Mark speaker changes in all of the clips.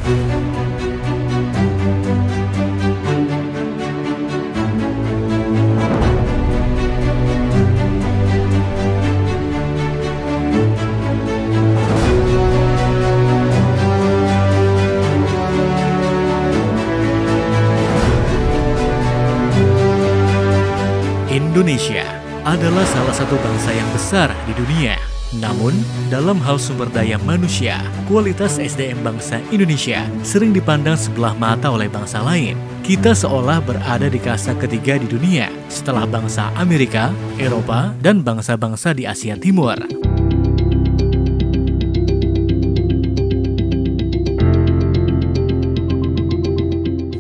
Speaker 1: Indonesia adalah salah satu bangsa yang besar di dunia. Namun, dalam hal sumber daya manusia, kualitas SDM bangsa Indonesia sering dipandang sebelah mata oleh bangsa lain. Kita seolah berada di kasta ketiga di dunia, setelah bangsa Amerika, Eropa, dan bangsa-bangsa di Asia Timur.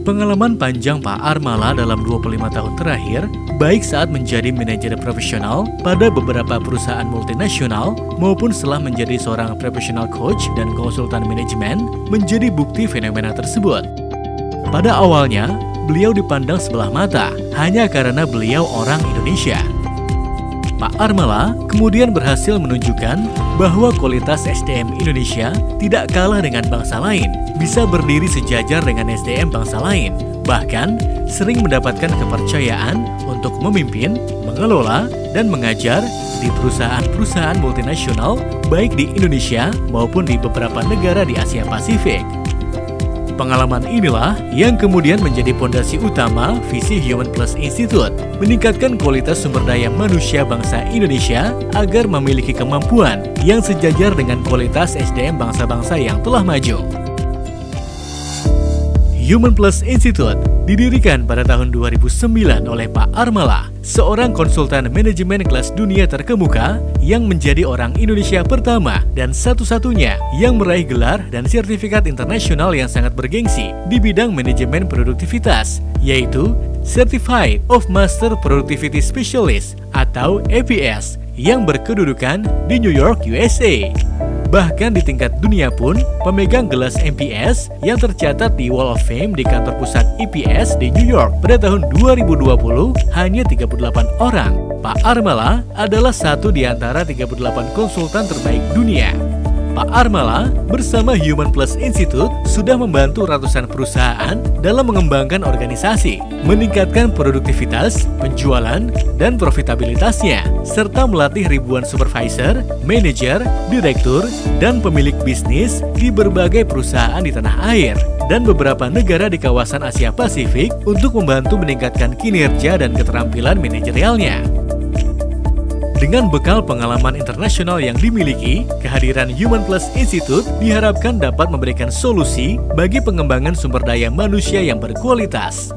Speaker 1: Pengalaman panjang Pak Armala dalam 25 tahun terakhir, baik saat menjadi manajer profesional pada beberapa perusahaan multinasional maupun setelah menjadi seorang profesional coach dan konsultan manajemen, menjadi bukti fenomena tersebut. Pada awalnya, beliau dipandang sebelah mata hanya karena beliau orang Indonesia. Pak Armala kemudian berhasil menunjukkan bahwa kualitas SDM Indonesia tidak kalah dengan bangsa lain, bisa berdiri sejajar dengan SDM bangsa lain, bahkan sering mendapatkan kepercayaan untuk memimpin, mengelola, dan mengajar di perusahaan-perusahaan multinasional baik di Indonesia maupun di beberapa negara di Asia Pasifik. Pengalaman inilah yang kemudian menjadi pondasi utama visi Human Plus Institute, meningkatkan kualitas sumber daya manusia bangsa Indonesia agar memiliki kemampuan yang sejajar dengan kualitas SDM bangsa-bangsa yang telah maju. Human Plus Institute didirikan pada tahun 2009 oleh Pak Armala, seorang konsultan manajemen kelas dunia terkemuka yang menjadi orang Indonesia pertama dan satu-satunya yang meraih gelar dan sertifikat internasional yang sangat bergengsi di bidang manajemen produktivitas, yaitu Certified of Master Productivity Specialist atau APS yang berkedudukan di New York, USA. Bahkan di tingkat dunia pun, pemegang gelar MPS yang tercatat di Wall of Fame di kantor pusat EPS di New York pada tahun 2020 hanya 38 orang. Pak Armala adalah satu di antara 38 konsultan terbaik dunia. Pak Armala bersama Human Plus Institute sudah membantu ratusan perusahaan dalam mengembangkan organisasi, meningkatkan produktivitas, penjualan, dan profitabilitasnya, serta melatih ribuan supervisor, manajer, direktur, dan pemilik bisnis di berbagai perusahaan di tanah air dan beberapa negara di kawasan Asia Pasifik untuk membantu meningkatkan kinerja dan keterampilan manajerialnya. Dengan bekal pengalaman internasional yang dimiliki, kehadiran Human Plus Institute diharapkan dapat memberikan solusi bagi pengembangan sumber daya manusia yang berkualitas.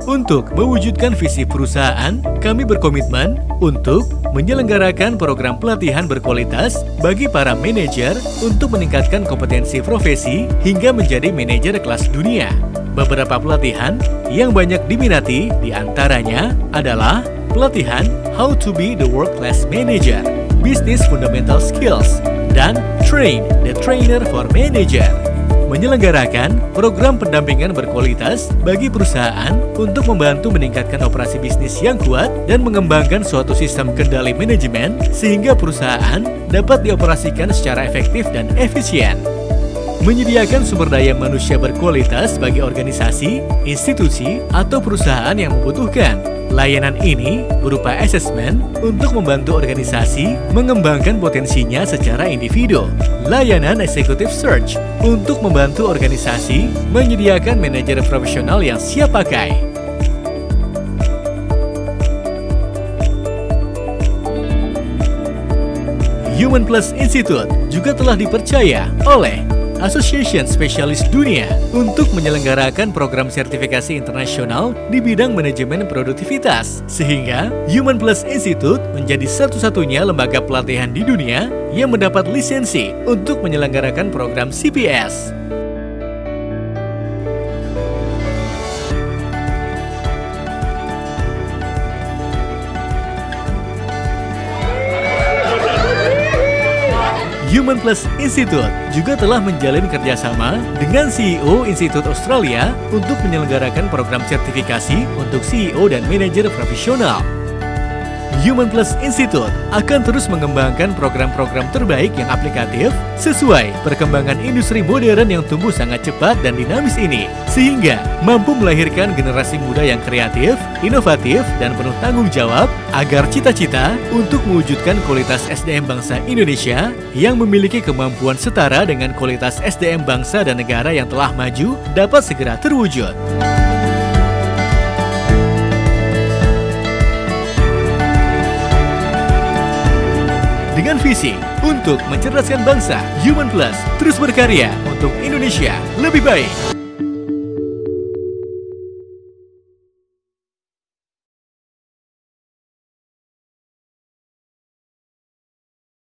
Speaker 1: Untuk mewujudkan visi perusahaan, kami berkomitmen untuk menyelenggarakan program pelatihan berkualitas bagi para manajer untuk meningkatkan kompetensi profesi hingga menjadi manajer kelas dunia. Beberapa pelatihan yang banyak diminati diantaranya adalah pelatihan How to be the World Class Manager, Business Fundamental Skills, dan Train the Trainer for Manager. Menyelenggarakan program pendampingan berkualitas bagi perusahaan untuk membantu meningkatkan operasi bisnis yang kuat dan mengembangkan suatu sistem kendali manajemen sehingga perusahaan dapat dioperasikan secara efektif dan efisien. Menyediakan sumber daya manusia berkualitas bagi organisasi, institusi, atau perusahaan yang membutuhkan. Layanan ini berupa asesmen untuk membantu organisasi mengembangkan potensinya secara individu. Layanan executive search untuk membantu organisasi menyediakan manajer profesional yang siap pakai. Human Plus Institute juga telah dipercaya oleh Association Spesialis Dunia untuk menyelenggarakan program sertifikasi internasional di bidang manajemen produktivitas, sehingga Human Plus Institute menjadi satu-satunya lembaga pelatihan di dunia yang mendapat lisensi untuk menyelenggarakan program CPS. Human Plus Institute juga telah menjalin kerjasama dengan CEO Institute Australia untuk menyelenggarakan program sertifikasi untuk CEO dan manajer profesional. Human Plus Institute akan terus mengembangkan program-program terbaik yang aplikatif sesuai perkembangan industri modern yang tumbuh sangat cepat dan dinamis ini, sehingga mampu melahirkan generasi muda yang kreatif, inovatif, dan penuh tanggung jawab agar cita-cita untuk mewujudkan kualitas SDM bangsa Indonesia yang memiliki kemampuan setara dengan kualitas SDM bangsa dan negara yang telah maju dapat segera terwujud. Dengan visi untuk mencerdaskan bangsa, Human Plus terus berkarya untuk Indonesia lebih baik.